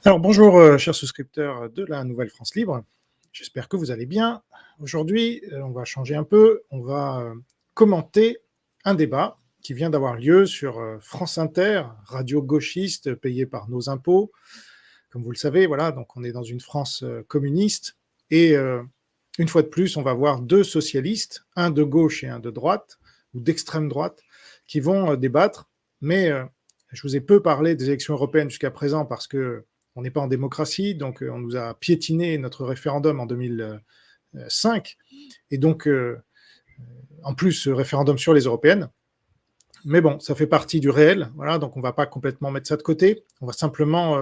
Alors bonjour chers souscripteurs de la Nouvelle France Libre, j'espère que vous allez bien. Aujourd'hui, on va changer un peu, on va commenter un débat qui vient d'avoir lieu sur France Inter, radio gauchiste payée par nos impôts. Comme vous le savez, voilà, donc on est dans une France communiste et une fois de plus, on va voir deux socialistes, un de gauche et un de droite, ou d'extrême droite, qui vont débattre. Mais je vous ai peu parlé des élections européennes jusqu'à présent parce que on n'est pas en démocratie, donc on nous a piétiné notre référendum en 2005, et donc en plus référendum sur les européennes. Mais bon, ça fait partie du réel, voilà, donc on ne va pas complètement mettre ça de côté, on va simplement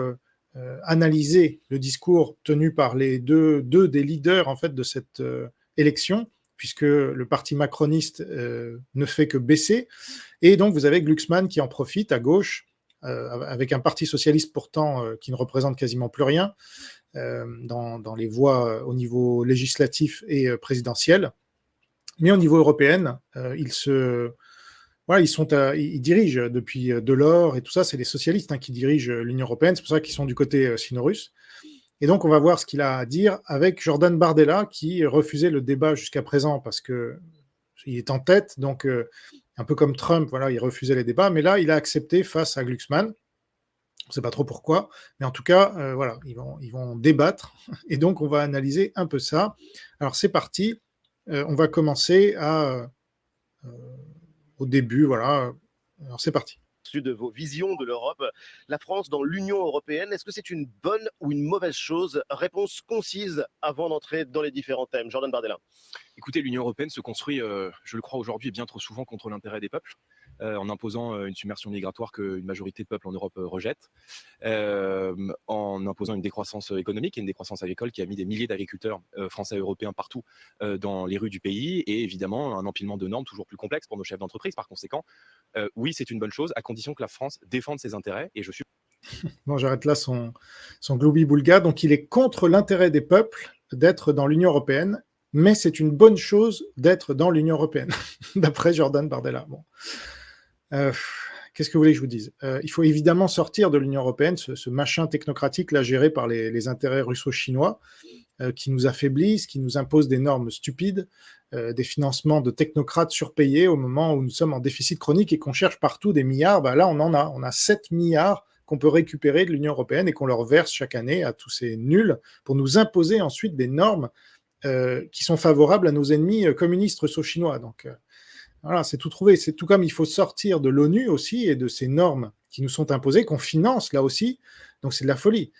analyser le discours tenu par les deux des leaders en fait de cette élection, puisque le parti macroniste ne fait que baisser, et donc vous avez Glucksmann qui en profite à gauche, avec un parti socialiste pourtant qui ne représente quasiment plus rien dans les voix au niveau législatif et présidentiel. Mais au niveau européen, ils dirigent depuis Delors et tout ça, c'est les socialistes qui dirigent l'Union européenne, c'est pour ça qu'ils sont du côté sino-russe. Et donc on va voir ce qu'il a à dire avec Jordan Bardella qui refusait le débat jusqu'à présent parce qu'il est en tête, donc un peu comme Trump, voilà, il refusait les débats, mais là il a accepté face à Glucksmann. On ne sait pas trop pourquoi, mais en tout cas, voilà, ils vont débattre, et donc on va analyser un peu ça. Alors c'est parti, on va commencer au début, voilà. Alors c'est parti. De vos visions de l'Europe, la France dans l'Union européenne, est-ce que c'est une bonne ou une mauvaise chose? Réponse concise avant d'entrer dans les différents thèmes. Jordan Bardella. Écoutez, l'Union européenne se construit, je le crois aujourd'hui, bien trop souvent contre l'intérêt des peuples, en imposant une submersion migratoire qu'une majorité de peuples en Europe rejette, en imposant une décroissance économique et une décroissance agricole qui a mis des milliers d'agriculteurs français et européens partout dans les rues du pays, et évidemment un empilement de normes toujours plus complexe pour nos chefs d'entreprise. Par conséquent, oui, c'est une bonne chose, à condition que la France défende ses intérêts, et je suis... Bon, j'arrête là son gloubi-boulga. Donc, il est contre l'intérêt des peuples d'être dans l'Union européenne, mais c'est une bonne chose d'être dans l'Union européenne, d'après Jordan Bardella. Bon. Qu'est-ce que vous voulez que je vous dise? Il faut évidemment sortir de l'Union européenne, ce machin technocratique là géré par les intérêts russo-chinois, qui nous affaiblissent, qui nous imposent des normes stupides, des financements de technocrates surpayés au moment où nous sommes en déficit chronique et qu'on cherche partout des milliards. Ben là, on a 7 milliards qu'on peut récupérer de l'Union européenne et qu'on leur verse chaque année à tous ces nuls pour nous imposer ensuite des normes qui sont favorables à nos ennemis communistes russo-chinois. Donc voilà, c'est tout trouvé. C'est tout comme il faut sortir de l'ONU aussi et de ces normes qui nous sont imposées, qu'on finance là aussi. Donc c'est de la folie.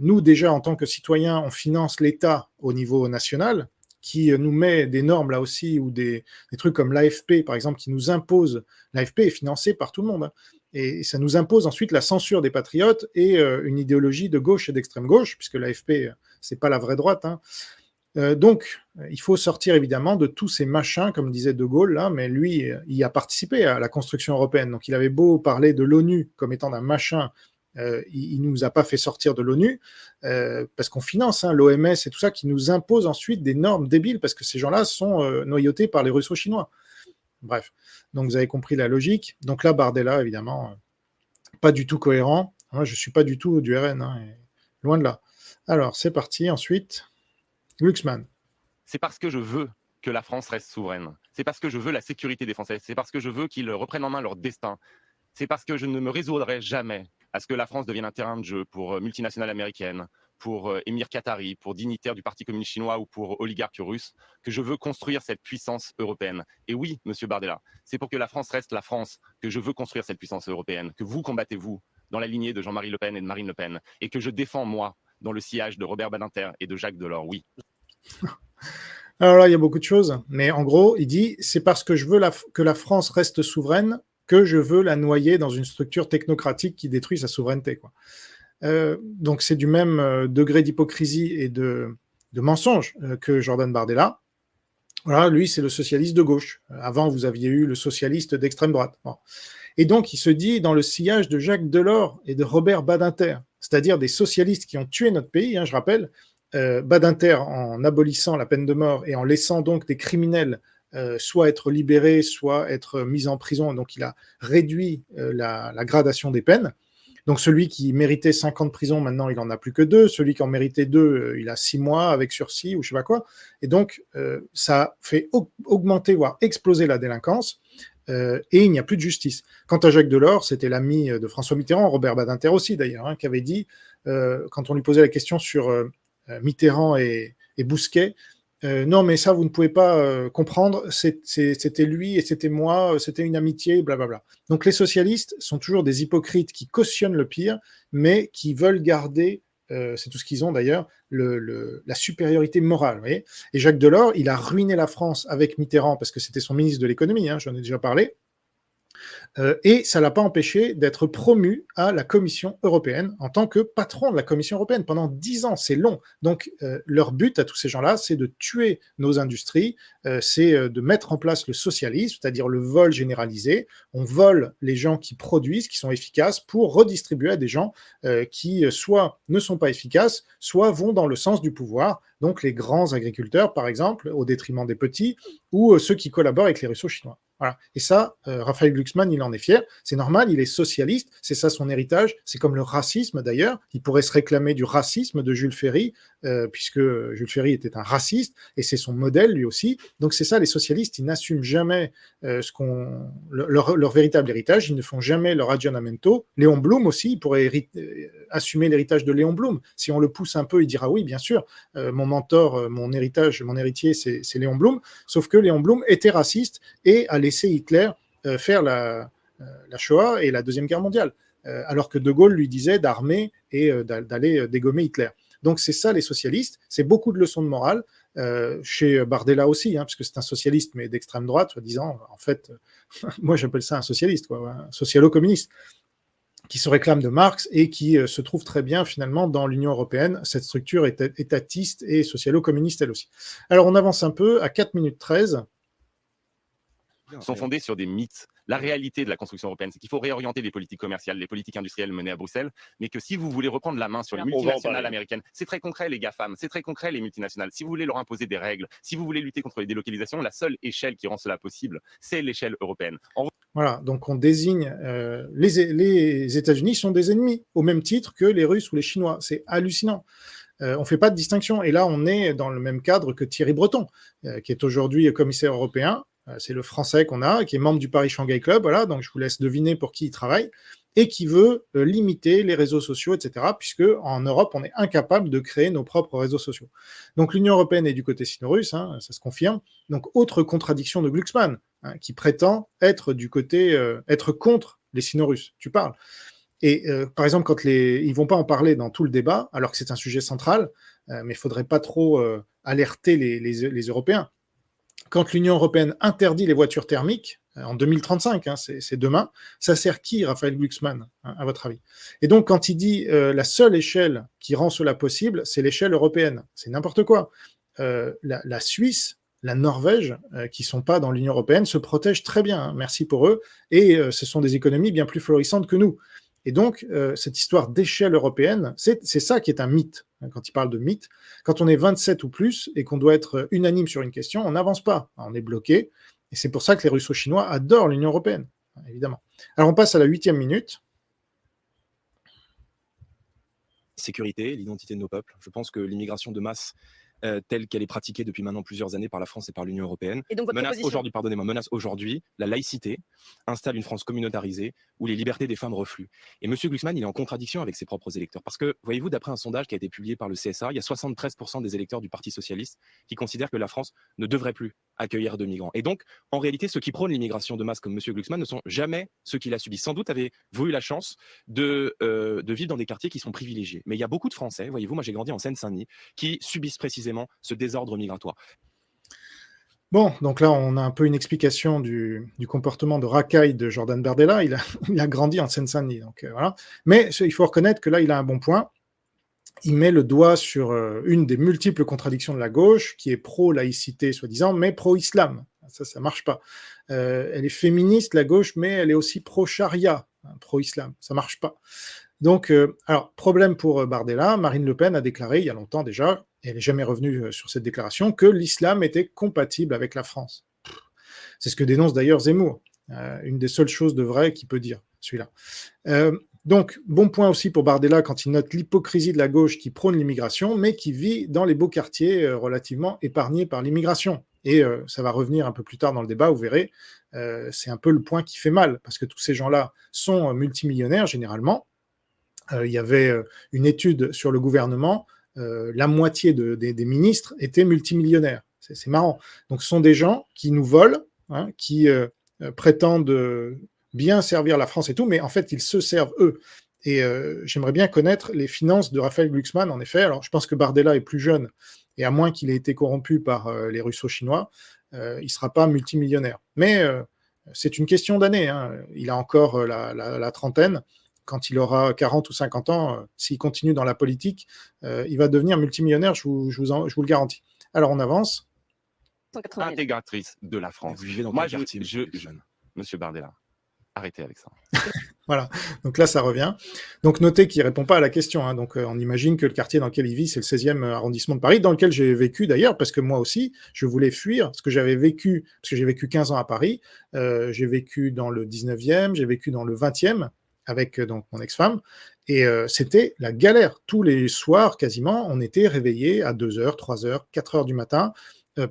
Nous, déjà, en tant que citoyens, on finance l'État au niveau national, qui nous met des normes là aussi, ou des trucs comme l'AFP, par exemple, qui nous impose. L'AFP est financée par tout le monde, et ça nous impose ensuite la censure des patriotes et une idéologie de gauche et d'extrême gauche, puisque l'AFP, c'est pas la vraie droite. Donc, il faut sortir évidemment de tous ces machins, comme disait De Gaulle, là, mais lui, il a participé à la construction européenne. Donc, il avait beau parler de l'ONU comme étant d'un machin, il ne nous a pas fait sortir de l'ONU, parce qu'on finance l'OMS et tout ça, qui nous impose ensuite des normes débiles, parce que ces gens-là sont noyautés par les russo-chinois. Bref, donc vous avez compris la logique. Donc là, Bardella, évidemment, pas du tout cohérent. Moi, je ne suis pas du tout du RN, loin de là. Alors, c'est parti, ensuite... Glucksmann. C'est parce que je veux que la France reste souveraine. C'est parce que je veux la sécurité des Français. C'est parce que je veux qu'ils reprennent en main leur destin. C'est parce que je ne me résoudrai jamais à ce que la France devienne un terrain de jeu pour multinationales américaines, pour émirs qataris, pour dignitaires du Parti communiste chinois ou pour oligarques russes, que je veux construire cette puissance européenne. Et oui, monsieur Bardella, c'est pour que la France reste la France que je veux construire cette puissance européenne, que vous combattez, vous, dans la lignée de Jean-Marie Le Pen et de Marine Le Pen, et que je défends, moi, dans le sillage de Robert Badinter et de Jacques Delors, oui. Alors là, il y a beaucoup de choses, mais en gros, il dit « c'est parce que je veux que la France reste souveraine que je veux la noyer dans une structure technocratique qui détruit sa souveraineté. » quoi. Donc c'est du même degré d'hypocrisie et de mensonge que Jordan Bardella. Voilà, lui, c'est le socialiste de gauche. Avant, vous aviez eu le socialiste d'extrême droite. Bon. Et donc, il se dit dans le sillage de Jacques Delors et de Robert Badinter, c'est-à-dire des socialistes qui ont tué notre pays, je rappelle, Badinter en abolissant la peine de mort et en laissant donc des criminels soit être libérés, soit être mis en prison. Donc, il a réduit la gradation des peines. Donc celui qui méritait 5 ans de prison, maintenant, il en a plus que 2. Celui qui en méritait 2, il a 6 mois avec sursis ou je sais pas quoi. Et donc, ça fait augmenter, voire exploser la délinquance. Et il n'y a plus de justice. Quant à Jacques Delors, c'était l'ami de François Mitterrand, Robert Badinter aussi d'ailleurs, hein, qui avait dit, quand on lui posait la question sur Mitterrand et Bousquet, non mais ça vous ne pouvez pas comprendre, c'était lui et c'était moi, c'était une amitié, blablabla. Donc les socialistes sont toujours des hypocrites qui cautionnent le pire, mais qui veulent garder, c'est tout ce qu'ils ont d'ailleurs, la supériorité morale. Vous voyez. Et Jacques Delors, il a ruiné la France avec Mitterrand parce que c'était son ministre de l'économie, hein, j'en ai déjà parlé. Et ça ne l'a pas empêché d'être promu à la Commission européenne en tant que patron de la Commission européenne pendant 10 ans. C'est long. Donc, leur but à tous ces gens-là, c'est de tuer nos industries, c'est de mettre en place le socialisme, c'est-à-dire le vol généralisé. On vole les gens qui produisent, qui sont efficaces, pour redistribuer à des gens qui soit ne sont pas efficaces, soit vont dans le sens du pouvoir. Donc, les grands agriculteurs, par exemple, au détriment des petits, ou ceux qui collaborent avec les Russo-chinois. Voilà. Et ça, Raphaël Glucksmann, il en est fier. C'est normal, il est socialiste, c'est ça son héritage. C'est comme le racisme d'ailleurs. Il pourrait se réclamer du racisme de Jules Ferry, puisque Jules Ferry était un raciste, et c'est son modèle lui aussi. Donc c'est ça, les socialistes, ils n'assument jamais leur véritable héritage, ils ne font jamais leur aggiornamento. Léon Blum aussi, il pourrait assumer l'héritage de Léon Blum. Si on le pousse un peu, il dira oui, bien sûr, mon mentor, mon héritier, c'est Léon Blum. Sauf que Léon Blum était raciste et a laissé Hitler faire la Shoah et la Deuxième Guerre mondiale, alors que De Gaulle lui disait d'armer et d'aller dégommer Hitler. Donc c'est ça les socialistes, c'est beaucoup de leçons de morale, chez Bardella aussi, hein, parce que c'est un socialiste mais d'extrême droite, soi-disant, en fait, moi j'appelle ça un socialiste, quoi, un socialo-communiste, qui se réclame de Marx et qui se trouve très bien finalement dans l'Union européenne, cette structure étatiste et socialo-communiste elle aussi. Alors on avance un peu, à 4 minutes 13. Sont fondés sur des mythes. La réalité de la construction européenne, c'est qu'il faut réorienter les politiques commerciales, les politiques industrielles menées à Bruxelles, mais que si vous voulez reprendre la main sur les multinationales américaines, c'est très concret les GAFAM, c'est très concret les multinationales. Si vous voulez leur imposer des règles, si vous voulez lutter contre les délocalisations, la seule échelle qui rend cela possible, c'est l'échelle européenne. Voilà, donc on désigne les États-Unis sont des ennemis, au même titre que les Russes ou les Chinois. C'est hallucinant. On ne fait pas de distinction. Et là, on est dans le même cadre que Thierry Breton, qui est aujourd'hui commissaire européen. C'est le Français qu'on a, qui est membre du Paris Shanghai Club. Voilà, donc je vous laisse deviner pour qui il travaille. Et qui veut limiter les réseaux sociaux, etc., puisque en Europe, on est incapable de créer nos propres réseaux sociaux. Donc l'Union européenne est du côté sino-russe, hein, ça se confirme. Donc autre contradiction de Glucksmann, hein, qui prétend être du côté, être contre les sino-russes. Tu parles. Et par exemple, quand ils vont pas en parler dans tout le débat, alors que c'est un sujet central, mais il faudrait pas trop alerter les Européens. Quand l'Union européenne interdit les voitures thermiques, en 2035, hein, c'est demain, ça sert qui, Raphaël Glucksmann, hein, à votre avis? Et donc, quand il dit la seule échelle qui rend cela possible, c'est l'échelle européenne. C'est n'importe quoi. La Suisse, la Norvège, qui ne sont pas dans l'Union européenne, se protègent très bien, hein, merci pour eux, et ce sont des économies bien plus florissantes que nous. Et donc, cette histoire d'échelle européenne, c'est ça qui est un mythe. Quand il parle de mythe, quand on est 27 ou plus et qu'on doit être unanime sur une question, on n'avance pas, on est bloqué. Et c'est pour ça que les Russo-Chinois adorent l'Union européenne, évidemment. Alors, on passe à la 8e minute. Sécurité, l'identité de nos peuples. Je pense que l'immigration de masse, telle qu'elle est pratiquée depuis maintenant plusieurs années par la France et par l'Union européenne, menace aujourd'hui la laïcité, installe une France communautarisée où les libertés des femmes refluent. Et M. Glucksmann, il est en contradiction avec ses propres électeurs. Parce que, voyez-vous, d'après un sondage qui a été publié par le CSA, il y a 73% des électeurs du Parti socialiste qui considèrent que la France ne devrait plus accueillir de migrants. Et donc, en réalité, ceux qui prônent l'immigration de masse comme M. Glucksmann ne sont jamais ceux qui la subissent. Sans doute avez-vous eu la chance de vivre dans des quartiers qui sont privilégiés. Mais il y a beaucoup de Français, voyez-vous, moi j'ai grandi en Seine-Saint-Denis, qui subissent précisément ce désordre migratoire. Bon, donc là, on a un peu une explication du comportement de racaille de Jordan Bardella. Il a grandi en Seine-Saint-Denis, donc voilà. Mais il faut reconnaître que là, il a un bon point. Il met le doigt sur une des multiples contradictions de la gauche, qui est pro-laïcité, soi-disant, mais pro-islam. Ça marche pas. Elle est féministe, la gauche, mais elle est aussi pro-charia, hein, pro-islam. Ça marche pas. Donc, alors, problème pour Bardella, Marine Le Pen a déclaré, il y a longtemps déjà, et elle n'est jamais revenue sur cette déclaration, que l'islam était compatible avec la France. C'est ce que dénonce d'ailleurs Zemmour. Une des seules choses de vrai qu'il peut dire, celui-là. Donc, bon point aussi pour Bardella quand il note l'hypocrisie de la gauche qui prône l'immigration, mais qui vit dans les beaux quartiers relativement épargnés par l'immigration. Et ça va revenir un peu plus tard dans le débat, vous verrez, c'est un peu le point qui fait mal, parce que tous ces gens-là sont multimillionnaires généralement. Il y avait une étude sur le gouvernement, la moitié des ministres étaient multimillionnaires. C'est marrant. Donc ce sont des gens qui nous volent, hein, qui prétendent bien servir la France et tout, mais en fait ils se servent eux. Et j'aimerais bien connaître les finances de Raphaël Glucksmann, en effet. Alors je pense que Bardella est plus jeune, et à moins qu'il ait été corrompu par les russo-chinois, il ne sera pas multimillionnaire. Mais c'est une question d'année, hein. Il a encore la trentaine. Quand il aura 40 ou 50 ans, s'il continue dans la politique, il va devenir multimillionnaire, je vous le garantis. Alors on avance. 180 000. Intégratrice de la France. Vous vivez dans Moi, quel quartier, monsieur plus jeune? Monsieur Bardella, arrêtez avec ça. Voilà, donc là ça revient. Donc notez qu'il ne répond pas à la question, hein. Donc on imagine que le quartier dans lequel il vit, c'est le 16e arrondissement de Paris, dans lequel j'ai vécu d'ailleurs, parce que moi aussi, je voulais fuir, parce que j'ai vécu 15 ans à Paris, j'ai vécu dans le 19e, j'ai vécu dans le 20e, avec donc mon ex-femme, et c'était la galère. Tous les soirs, quasiment, on était réveillés à 2h, 3h, 4h du matin,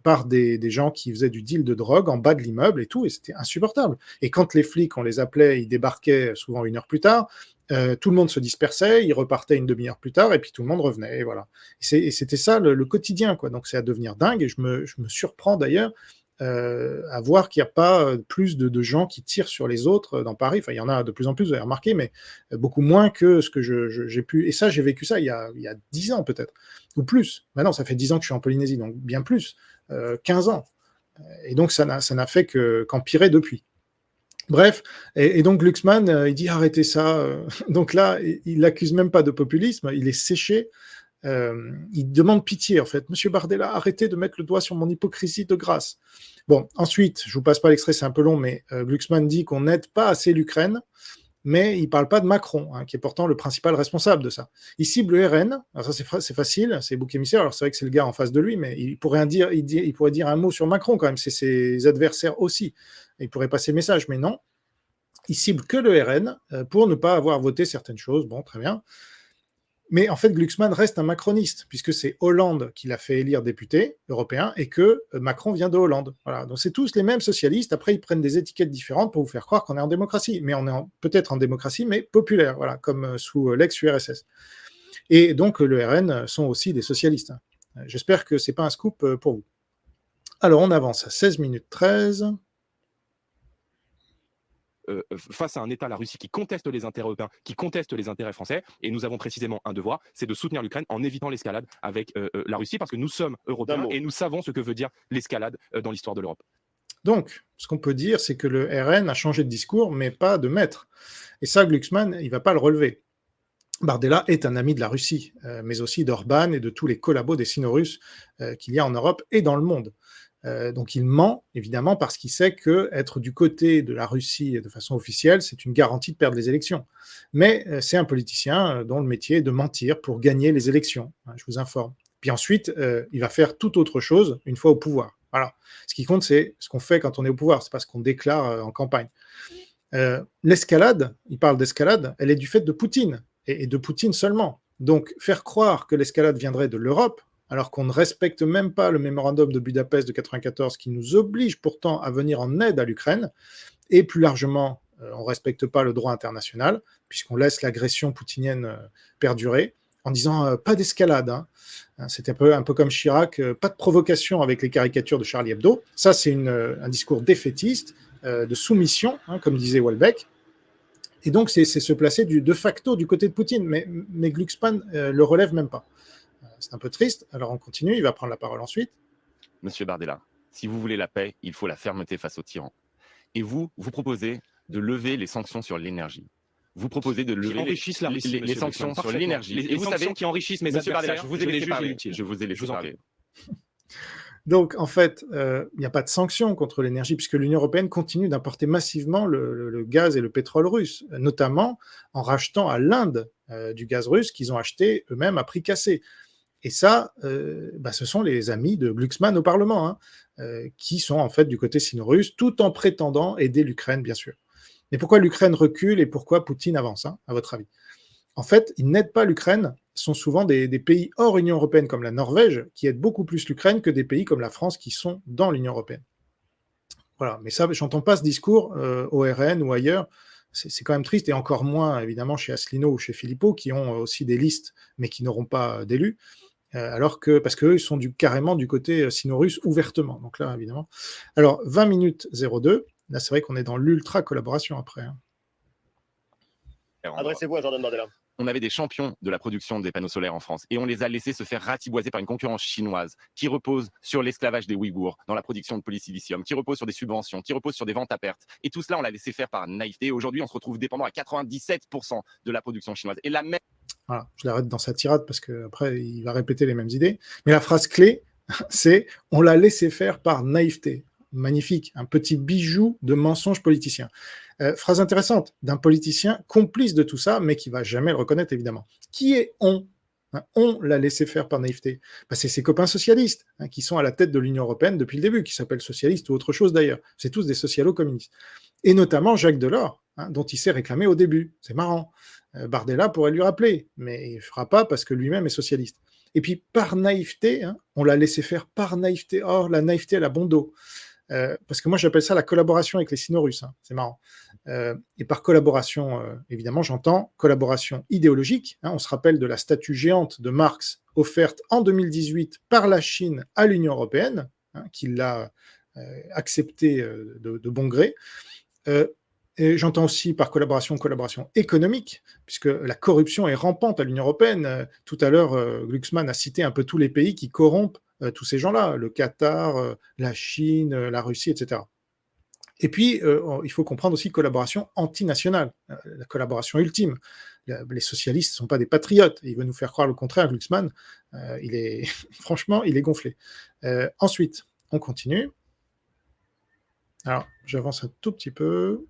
par des gens qui faisaient du deal de drogue en bas de l'immeuble et tout, et c'était insupportable. Et quand les flics, on les appelait, ils débarquaient souvent 1 heure plus tard, tout le monde se dispersait, ils repartaient 1/2 heure plus tard, et puis tout le monde revenait, et voilà. Et c'était ça le quotidien, quoi. Donc c'est à devenir dingue, et je me surprends d'ailleurs à voir qu'il n'y a pas plus de gens qui tirent sur les autres dans Paris. Enfin, il y en a de plus en plus, vous avez remarqué, mais beaucoup moins que ce que j'ai pu... Et ça, j'ai vécu ça il y a 10 ans peut-être, ou plus. Maintenant, ça fait 10 ans que je suis en Polynésie, donc bien plus, 15 ans. Et donc, ça n'a fait qu'empirer depuis. Bref, et donc Glucksmann, il dit arrêtez ça. Donc là, il l'accuse même pas de populisme, il est séché. Il demande pitié en fait. Monsieur Bardella, arrêtez de mettre le doigt sur mon hypocrisie de grâce. Bon, ensuite, je vous passe pas l'extrait, c'est un peu long, mais Glucksmann dit qu'on n'aide pas assez l'Ukraine, mais il parle pas de Macron, hein, qui est pourtant le principal responsable de ça. Il cible le RN, alors ça c'est facile, c'est bouc émissaire, alors c'est vrai que c'est le gars en face de lui, mais il pourrait dire un mot sur Macron quand même, c'est ses adversaires aussi. Il pourrait passer le message, mais non. Il cible que le RN pour ne pas avoir voté certaines choses, bon, très bien. Mais en fait, Glucksmann reste un macroniste, puisque c'est Hollande qui l'a fait élire député européen et que Macron vient de Hollande. Voilà. Donc c'est tous les mêmes socialistes. Après, ils prennent des étiquettes différentes pour vous faire croire qu'on est en démocratie. Mais on est peut-être en démocratie, mais populaire, voilà, comme sous l'ex-URSS. Et donc le RN sont aussi des socialistes. J'espère que ce n'est pas un scoop pour vous. Alors on avance à 16 minutes 13. Face à un État, la Russie, qui conteste les intérêts européens, qui conteste les intérêts français, et nous avons précisément un devoir, c'est de soutenir l'Ukraine en évitant l'escalade avec la Russie, parce que nous sommes européens et nous savons ce que veut dire l'escalade dans l'histoire de l'Europe. Donc, ce qu'on peut dire, c'est que le RN a changé de discours, mais pas de maître. Et ça, Glucksmann, il ne va pas le relever. Bardella est un ami de la Russie, mais aussi d'Orban et de tous les collabos des sino-russes qu'il y a en Europe et dans le monde. Donc il ment, évidemment, parce qu'il sait qu'être du côté de la Russie de façon officielle, c'est une garantie de perdre les élections. Mais c'est un politicien dont le métier est de mentir pour gagner les élections, hein, je vous informe. Puis ensuite, il va faire tout autre chose une fois au pouvoir. Voilà. Ce qui compte, c'est ce qu'on fait quand on est au pouvoir, c'est pas ce qu'on déclare en campagne. L'escalade, il parle d'escalade, elle est du fait de Poutine, et de Poutine seulement. Donc faire croire que l'escalade viendrait de l'Europe, alors qu'on ne respecte même pas le mémorandum de Budapest de 1994 qui nous oblige pourtant à venir en aide à l'Ukraine, et plus largement, on ne respecte pas le droit international, puisqu'on laisse l'agression poutinienne perdurer, en disant pas d'escalade. Hein. C'était un peu comme Chirac, pas de provocation avec les caricatures de Charlie Hebdo. Ça, c'est un discours défaitiste, de soumission, hein, comme disait Houellebecq. Et donc, c'est se placer de facto du côté de Poutine, mais Glucksmann le relève même pas. C'est un peu triste. Alors on continue, il va prendre la parole ensuite. Monsieur Bardella, si vous voulez la paix, il faut la fermeté face aux tyrans. Et vous proposez de lever les sanctions sur l'énergie. Vous proposez de lever les sanctions sur l'énergie. Et vous savez qui enrichissent mes adversaires, je vous ai laissé parler. Je vous ai laissé parler. Donc, en fait, il n'y a pas de sanctions contre l'énergie, puisque l'Union européenne continue d'importer massivement le gaz et le pétrole russe, notamment en rachetant à l'Inde du gaz russe qu'ils ont acheté eux-mêmes à prix cassé. Et ça, ce sont les amis de Glucksmann au Parlement, hein, qui sont en fait du côté sino-russe, tout en prétendant aider l'Ukraine, bien sûr. Mais pourquoi l'Ukraine recule et pourquoi Poutine avance, hein, à votre avis? En fait, ils n'aident pas l'Ukraine. Ce sont souvent des pays hors Union européenne comme la Norvège qui aident beaucoup plus l'Ukraine que des pays comme la France qui sont dans l'Union européenne. Voilà, mais ça, j'entends pas ce discours au RN ou ailleurs. C'est quand même triste, et encore moins, évidemment, chez Asselineau ou chez Philippot, qui ont aussi des listes, mais qui n'auront pas d'élus, alors que, parce qu'eux, ils sont carrément du côté sino-russe ouvertement. Donc là, évidemment. Alors, 20 minutes 02, là, c'est vrai qu'on est dans l'ultra collaboration après, hein. Adressez-vous à Jordan Bardella. On avait des champions de la production des panneaux solaires en France et on les a laissés se faire ratiboiser par une concurrence chinoise qui repose sur l'esclavage des Ouïghours dans la production de polysilicium, qui repose sur des subventions, qui repose sur des ventes à perte. Et tout cela, on l'a laissé faire par naïveté. Aujourd'hui, on se retrouve dépendant à 97% de la production chinoise. Et la même... Voilà, je l'arrête dans sa tirade parce qu'après, il va répéter les mêmes idées. Mais la phrase clé, c'est « on l'a laissé faire par naïveté ». Magnifique, un petit bijou de mensonge politicien. Phrase intéressante d'un politicien complice de tout ça, mais qui va jamais le reconnaître, évidemment. Qui est on? On l'a laissé faire par naïveté. C'est ses copains socialistes, qui sont à la tête de l'Union européenne depuis le début, qui s'appellent socialistes ou autre chose d'ailleurs. C'est tous des socialo-communistes. Et notamment Jacques Delors, dont il s'est réclamé au début. C'est marrant. Bardella pourrait lui rappeler, mais il ne fera pas parce que lui-même est socialiste. Et puis, par naïveté, on l'a laissé faire par naïveté. Or, la naïveté, elle a bon dos. Parce que moi j'appelle ça la collaboration avec les sino-russes, c'est marrant. Et par collaboration, évidemment, j'entends collaboration idéologique. On se rappelle de la statue géante de Marx offerte en 2018 par la Chine à l'Union européenne, qui l'a acceptée de bon gré. Et j'entends aussi par collaboration économique, puisque la corruption est rampante à l'Union européenne. Tout à l'heure, Glucksmann a cité un peu tous les pays qui corrompent tous ces gens-là, le Qatar, la Chine, la Russie, etc. Et puis, il faut comprendre aussi collaboration antinationale, la collaboration ultime. Les socialistes ne sont pas des patriotes. Il veut nous faire croire le contraire, Glucksmann. Franchement, il est gonflé. Ensuite, on continue. Alors, j'avance un tout petit peu.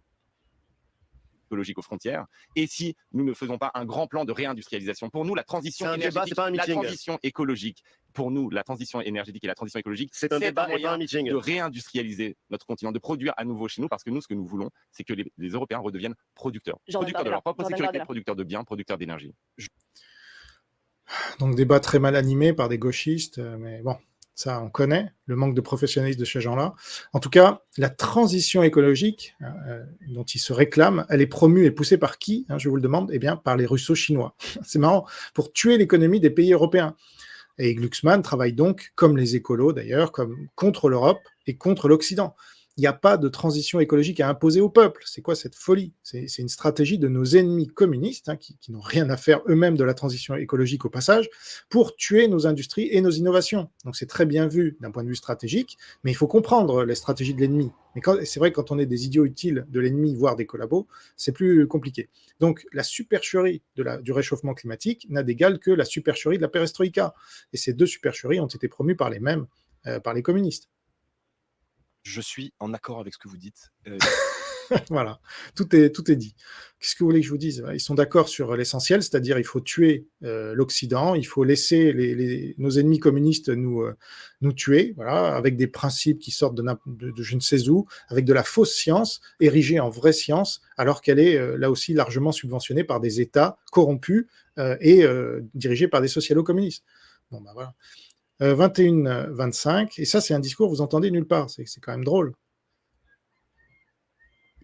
Écologique aux frontières. Et si nous ne faisons pas un grand plan de réindustrialisation, pour nous, la transition énergétique, la transition écologique, pour nous, la transition énergétique et la transition écologique, c'est un débat et pas un meeting. De réindustrialiser notre continent, de produire à nouveau chez nous, parce que nous, ce que nous voulons, c'est que les Européens redeviennent producteurs. Producteurs de leur propre sécurité, producteurs de biens, producteurs d'énergie. Donc, débat très mal animé par des gauchistes, mais bon. Ça, on connaît, le manque de professionnalisme de ces gens-là. En tout cas, la transition écologique dont ils se réclament, elle est promue et poussée par qui, je vous le demande? Eh bien, par les russo-chinois. C'est marrant, pour tuer l'économie des pays européens. Et Glucksmann travaille donc, comme les écolos d'ailleurs, contre l'Europe et contre l'Occident. Il n'y a pas de transition écologique à imposer au peuple. C'est quoi cette folie? C'est une stratégie de nos ennemis communistes, qui n'ont rien à faire eux-mêmes de la transition écologique au passage, pour tuer nos industries et nos innovations. Donc c'est très bien vu d'un point de vue stratégique, mais il faut comprendre les stratégies de l'ennemi. Mais c'est vrai que quand on est des idiots utiles de l'ennemi, voire des collabos, c'est plus compliqué. Donc la supercherie du réchauffement climatique n'a d'égal que la supercherie de la perestroïka. Et ces deux supercheries ont été promues par les mêmes, par les communistes. Je suis en accord avec ce que vous dites. Voilà, tout est dit. Qu'est-ce que vous voulez que je vous dise? Ils sont d'accord sur l'essentiel, c'est-à-dire il faut tuer l'Occident, il faut laisser nos ennemis communistes nous tuer, voilà, avec des principes qui sortent de je ne sais où, avec de la fausse science, érigée en vraie science, alors qu'elle est là aussi largement subventionnée par des États corrompus et dirigés par des socialo-communistes. Bon, ben voilà. 21-25, et ça c'est un discours que vous entendez nulle part, c'est quand même drôle.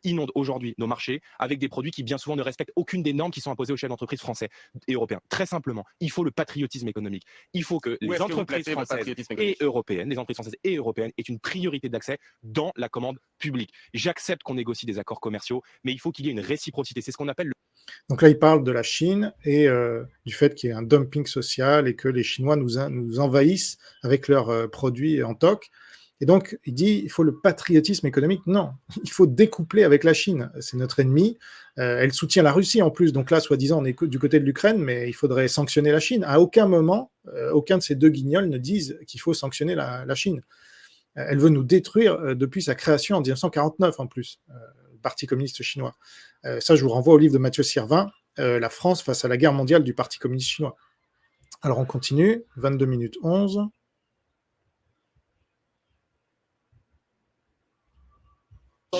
Inonde aujourd'hui nos marchés avec des produits qui bien souvent ne respectent aucune des normes qui sont imposées aux chefs d'entreprise français et européens. Très simplement, il faut le patriotisme économique. Il faut que les entreprises françaises et européennes, les entreprises françaises et européennes aient une priorité d'accès dans la commande publique. J'accepte qu'on négocie des accords commerciaux, mais il faut qu'il y ait une réciprocité. C'est ce qu'on appelle Donc là, il parle de la Chine et du fait qu'il y ait un dumping social et que les Chinois nous envahissent avec leurs produits en toc. Et donc, il dit, il faut le patriotisme économique. Non, il faut découpler avec la Chine. C'est notre ennemi. Elle soutient la Russie en plus. Donc là, soi-disant, on est du côté de l'Ukraine, mais il faudrait sanctionner la Chine. À aucun moment, aucun de ces deux guignols ne disent qu'il faut sanctionner la Chine. Elle veut nous détruire depuis sa création en 1949 en plus, le Parti communiste chinois. Ça, je vous renvoie au livre de Mathieu Sirvin, La France face à la guerre mondiale du Parti communiste chinois. Alors on continue, 22 minutes 11.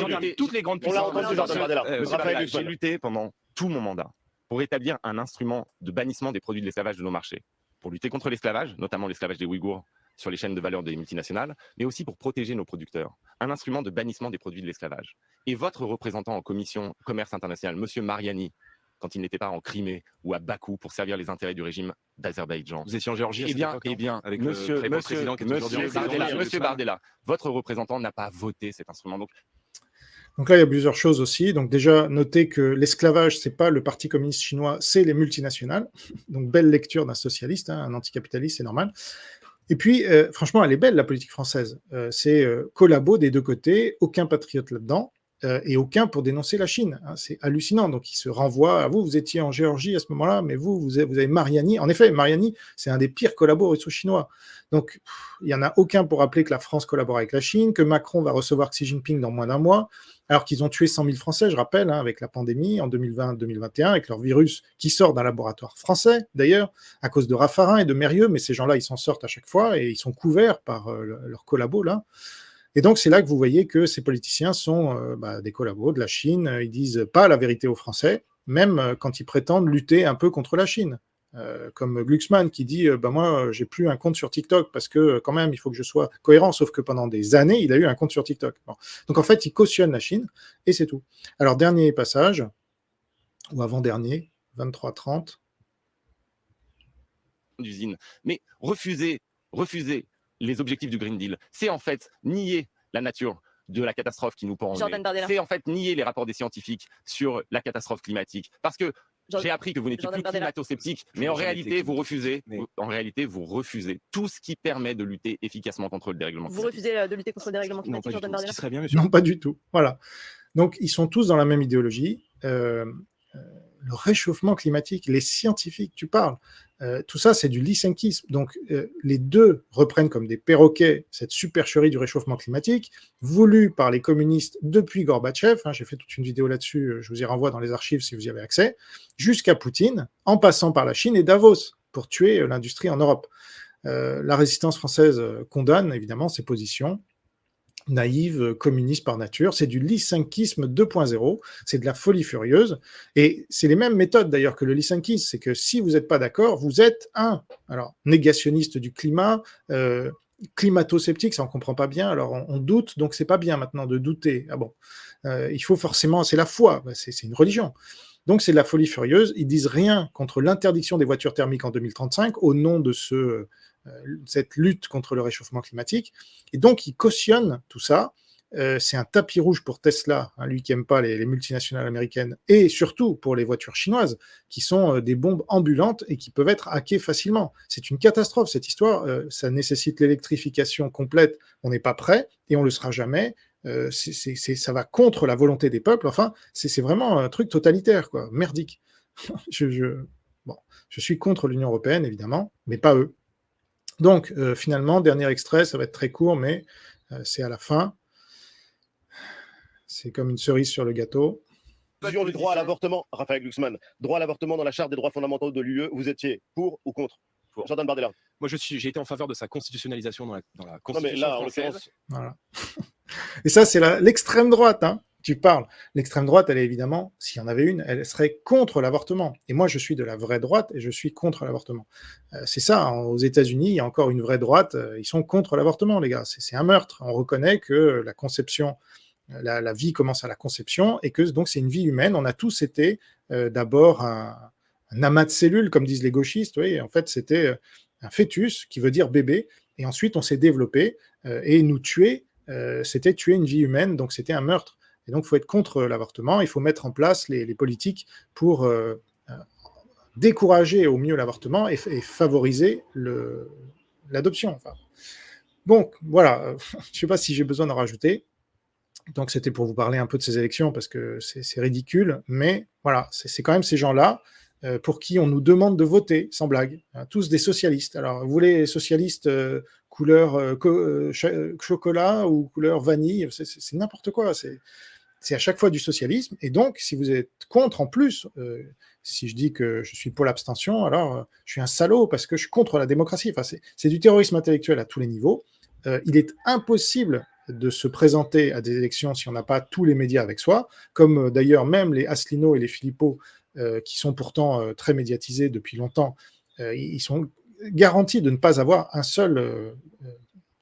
lutté, toutes les grandes On l'a puissances. entendu, Jordan Bardella. Monsieur Raphaël Bardella, Glucksmann. j'ai lutté pendant tout mon mandat pour établir un instrument de bannissement des produits de l'esclavage de nos marchés, pour lutter contre l'esclavage, notamment l'esclavage des Ouïghours sur les chaînes de valeur des multinationales, mais aussi pour protéger nos producteurs. Un instrument de bannissement des produits de l'esclavage. Et votre représentant en commission commerce international, Monsieur Mariani, quand il n'était pas en Crimée ou à Bakou pour servir les intérêts du régime d'Azerbaïdjan. Vous étiez en Géorgie à cette époque, Eh bien, avec monsieur, le très beau monsieur, président qui est aujourd'hui monsieur en prison, Bardella, Monsieur monsieur Glucksmann. Bardella, votre représentant n'a pas voté cet instrument. Donc là, il y a plusieurs choses aussi. Donc déjà, notez que l'esclavage, c'est pas le Parti communiste chinois, c'est les multinationales. Donc belle lecture d'un socialiste, hein, un anticapitaliste, c'est normal. Et puis, franchement, elle est belle, la politique française. C'est collabo des deux côtés, aucun patriote là-dedans, et aucun pour dénoncer la Chine. Hein, c'est hallucinant. Donc, il se renvoie à vous, vous étiez en Géorgie à ce moment-là, mais vous avez Mariani. En effet, Mariani, c'est un des pires collabos russo-chinois. Donc, il n'y en a aucun pour rappeler que la France collabore avec la Chine, que Macron va recevoir Xi Jinping dans moins d'un mois, alors qu'ils ont tué 100 000 Français, je rappelle, hein, avec la pandémie en 2020-2021, avec leur virus qui sort d'un laboratoire français, d'ailleurs, à cause de Raffarin et de Mérieux, mais ces gens-là, ils s'en sortent à chaque fois et ils sont couverts par leurs collabos, là. Et donc, c'est là que vous voyez que ces politiciens sont des collabos de la Chine. Ils disent pas la vérité aux Français, même quand ils prétendent lutter un peu contre la Chine. Comme Glucksmann qui dit moi, j'ai plus un compte sur TikTok parce que quand même, il faut que je sois cohérent. Sauf que pendant des années, il a eu un compte sur TikTok. Bon. Donc, en fait, il cautionne la Chine et c'est tout. Alors, dernier passage, ou avant-dernier, 23h30. D'usine. Mais refuser les objectifs du Green Deal, c'est en fait nier la nature de la catastrophe qui nous pend en Jordan Bardella. C'est en fait nier les rapports des scientifiques sur la catastrophe climatique. Parce que j'ai appris que vous n'étiez Jordan plus Bardella. climato-sceptique, Je mais en n'ai jamais réalité, été vous refusez, mais- en réalité, vous refusez tout ce qui permet de lutter efficacement contre le dérèglement Vous climatique. refusez de lutter contre le dérèglement Non, climatique, pas du Jordan tout. Ce Bardella? qui serait bien, monsieur. Non, pas du tout. Voilà. Donc, ils sont tous dans la même idéologie. Le réchauffement climatique, les scientifiques, tu parles, tout ça, c'est du lysenkisme. Donc, les deux reprennent comme des perroquets cette supercherie du réchauffement climatique, voulue par les communistes depuis Gorbatchev. Hein, j'ai fait toute une vidéo là-dessus, je vous y renvoie dans les archives si vous y avez accès, jusqu'à Poutine, en passant par la Chine et Davos, pour tuer l'industrie en Europe. La résistance française condamne évidemment ces positions naïve, communiste par nature, c'est du lysenkisme 2.0, c'est de la folie furieuse, et c'est les mêmes méthodes d'ailleurs que le lysenkisme, c'est que si vous n'êtes pas d'accord, vous êtes alors, négationniste du climat, climato-sceptique, ça on comprend pas bien, alors on doute, donc c'est pas bien maintenant de douter, il faut forcément, c'est la foi, c'est une religion. Donc c'est de la folie furieuse, ils disent rien contre l'interdiction des voitures thermiques en 2035, au nom de cette lutte contre le réchauffement climatique, et donc ils cautionnent tout ça. C'est un tapis rouge pour Tesla, hein, lui qui n'aime pas les multinationales américaines, et surtout pour les voitures chinoises, qui sont des bombes ambulantes et qui peuvent être hackées facilement. C'est une catastrophe cette histoire, ça nécessite l'électrification complète, on n'est pas prêt, et on ne le sera jamais. Ça va contre la volonté des peuples, enfin, c'est vraiment un truc totalitaire, quoi, merdique. je suis contre l'Union européenne, évidemment, mais pas eux. Donc, finalement, dernier extrait, ça va être très court, mais c'est à la fin. C'est comme une cerise sur le gâteau. Du droit à l'avortement, Raphaël Glucksmann, droit à l'avortement dans la charte des droits fondamentaux de l'UE, vous étiez pour ou contre? Pour. Jordan Bardella. Moi, j'ai été en faveur de sa constitutionnalisation dans la Non, mais Constitution là, en française. l'occurrence, Voilà. Et ça, c'est l'extrême droite, hein. Tu parles. L'extrême droite, elle est évidemment, s'il y en avait une, elle serait contre l'avortement. Et moi, je suis de la vraie droite et je suis contre l'avortement. C'est ça, aux États-Unis, il y a encore une vraie droite, ils sont contre l'avortement, les gars. C'est un meurtre. On reconnaît que la conception, la vie commence à la conception et que donc c'est une vie humaine. On a tous été d'abord un amas de cellules, comme disent les gauchistes. Oui, en fait, c'était un fœtus qui veut dire bébé. Et ensuite, on s'est développé et nous tuer, c'était tuer une vie humaine, donc c'était un meurtre. Et donc, il faut être contre l'avortement, il faut mettre en place les politiques pour décourager au mieux l'avortement et favoriser l'adoption. Enfin, donc, voilà, je ne sais pas si j'ai besoin d'en rajouter. Donc, c'était pour vous parler un peu de ces élections, parce que c'est ridicule, mais voilà, c'est quand même ces gens-là pour qui on nous demande de voter, sans blague, hein, tous des socialistes. Alors, vous voulez socialistes couleur chocolat ou couleur vanille, c'est n'importe quoi, c'est à chaque fois du socialisme, et donc, si vous êtes contre en plus, si je dis que je suis pour l'abstention, alors je suis un salaud parce que je suis contre la démocratie. Enfin, c'est du terrorisme intellectuel à tous les niveaux. Il est impossible de se présenter à des élections si on n'a pas tous les médias avec soi, comme d'ailleurs même les Asselineau et les Philippot, qui sont pourtant très médiatisés depuis longtemps, ils sont garantis de ne pas avoir un seul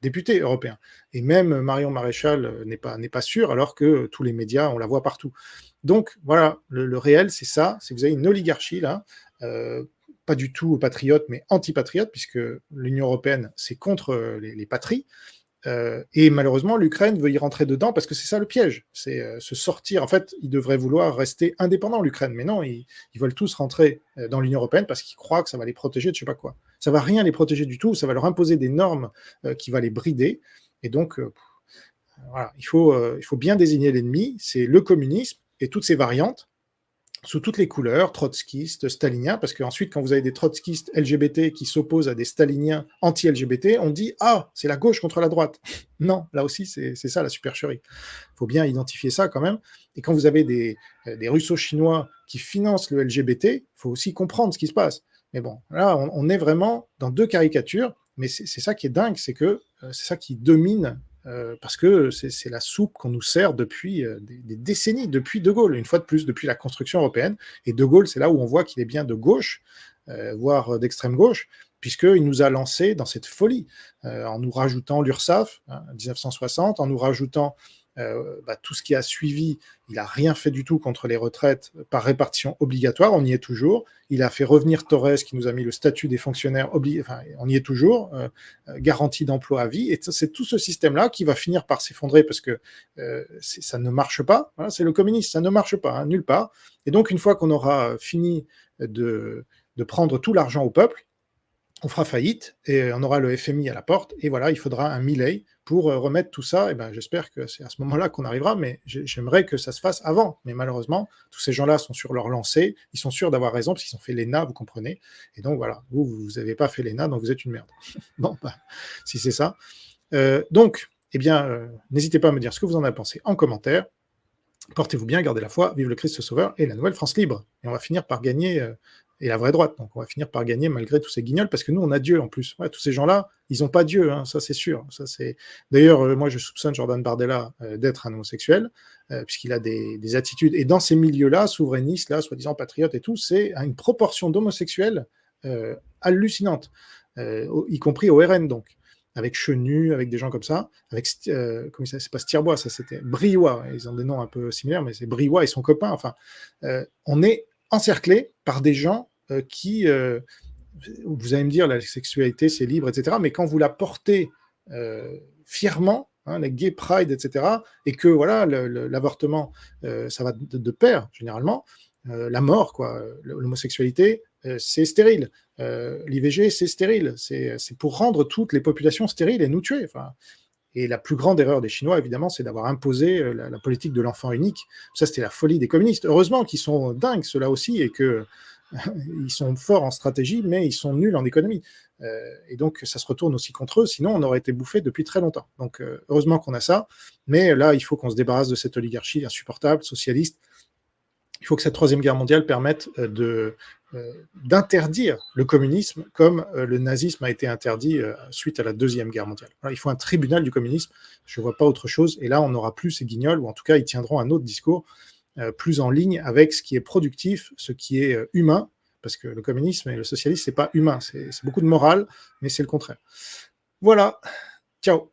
député européen. Et même Marion Maréchal n'est pas sûr, alors que tous les médias, on la voit partout. Donc voilà, le réel, c'est ça, c'est que vous avez une oligarchie là, pas du tout patriote, mais anti-patriote, puisque l'Union européenne, c'est contre les patries. Et malheureusement, l'Ukraine veut y rentrer dedans parce que c'est ça le piège, c'est se sortir. En fait, ils devraient vouloir rester indépendants, l'Ukraine, mais non, ils veulent tous rentrer dans l'Union européenne parce qu'ils croient que ça va les protéger de je sais pas quoi. Ça va rien les protéger du tout, ça va leur imposer des normes qui va les brider. Et donc, voilà, il faut bien désigner l'ennemi, c'est le communisme et toutes ses variantes, sous toutes les couleurs, trotskistes, staliniens, parce qu'ensuite, quand vous avez des trotskistes LGBT qui s'opposent à des staliniens anti-LGBT, on dit « Ah, c'est la gauche contre la droite ». Non, là aussi, c'est ça la supercherie. Il faut bien identifier ça quand même. Et quand vous avez des russo-chinois qui financent le LGBT, il faut aussi comprendre ce qui se passe. Mais bon, là, on est vraiment dans deux caricatures, mais c'est ça qui est dingue, c'est que c'est ça qui domine parce que c'est la soupe qu'on nous sert depuis des décennies, depuis De Gaulle, une fois de plus, depuis la construction européenne. Et De Gaulle, c'est là où on voit qu'il est bien de gauche, voire d'extrême gauche, puisqu'il nous a lancé dans cette folie, en nous rajoutant l'URSSAF, hein, 1960, en nous rajoutant tout ce qui a suivi. Il n'a rien fait du tout contre les retraites par répartition obligatoire, on y est toujours. Il a fait revenir Torres, qui nous a mis le statut des fonctionnaires, on y est toujours, garantie d'emploi à vie, et c'est tout ce système-là qui va finir par s'effondrer, parce que ça ne marche pas, voilà, c'est le communisme, ça ne marche pas, hein, nulle part. Et donc, une fois qu'on aura fini de prendre tout l'argent au peuple, on fera faillite et on aura le FMI à la porte, et voilà, il faudra un Milei pour remettre tout ça. Et ben, j'espère que c'est à ce moment-là qu'on arrivera, mais j'aimerais que ça se fasse avant. Mais malheureusement, tous ces gens-là sont sur leur lancée, ils sont sûrs d'avoir raison, parce qu'ils ont fait l'ENA, vous comprenez. Et donc voilà, vous n'avez pas fait l'ENA, donc vous êtes une merde. Bon, si c'est ça. Donc, eh bien, n'hésitez pas à me dire ce que vous en avez pensé en commentaire. Portez-vous bien, gardez la foi, vive le Christ Sauveur et la nouvelle France libre. Et on va finir par gagner, et la vraie droite, donc on va finir par gagner malgré tous ces guignols, parce que nous, on a Dieu en plus. Ouais, tous ces gens-là, ils n'ont pas Dieu, hein, ça c'est sûr. D'ailleurs, moi je soupçonne Jordan Bardella d'être un homosexuel, puisqu'il a des attitudes, et dans ces milieux-là, souverainistes, là, soi-disant patriotes et tout, c'est une proportion d'homosexuels hallucinante, y compris au RN, donc. Avec Chenu, avec des gens comme ça, avec, comment ça, c'est pas Stirbois, ça c'était Briouat, ils ont des noms un peu similaires, mais c'est Briouat et son copain, enfin, on est encerclé par des gens qui, vous allez me dire, la sexualité c'est libre, etc., mais quand vous la portez fièrement, hein, les gay pride, etc., et que voilà, l'avortement, ça va de pair, généralement, la mort, quoi, l'homosexualité, c'est stérile. L'IVG, c'est stérile. C'est pour rendre toutes les populations stériles et nous tuer. Enfin, et la plus grande erreur des Chinois, évidemment, c'est d'avoir imposé la politique de l'enfant unique. Ça, c'était la folie des communistes. Heureusement qu'ils sont dingues, ceux-là aussi, et que ils sont forts en stratégie, mais ils sont nuls en économie. Et donc, ça se retourne aussi contre eux, sinon on aurait été bouffé depuis très longtemps. Donc, heureusement qu'on a ça, mais là, il faut qu'on se débarrasse de cette oligarchie insupportable, socialiste. Il faut que cette troisième guerre mondiale permette d'interdire le communisme comme le nazisme a été interdit suite à la deuxième guerre mondiale. Alors, il faut un tribunal du communisme, je ne vois pas autre chose, et là on n'aura plus ces guignols, ou en tout cas ils tiendront un autre discours plus en ligne avec ce qui est productif, ce qui est humain, parce que le communisme et le socialisme, c'est pas humain, c'est beaucoup de morale, mais c'est le contraire. Voilà, ciao.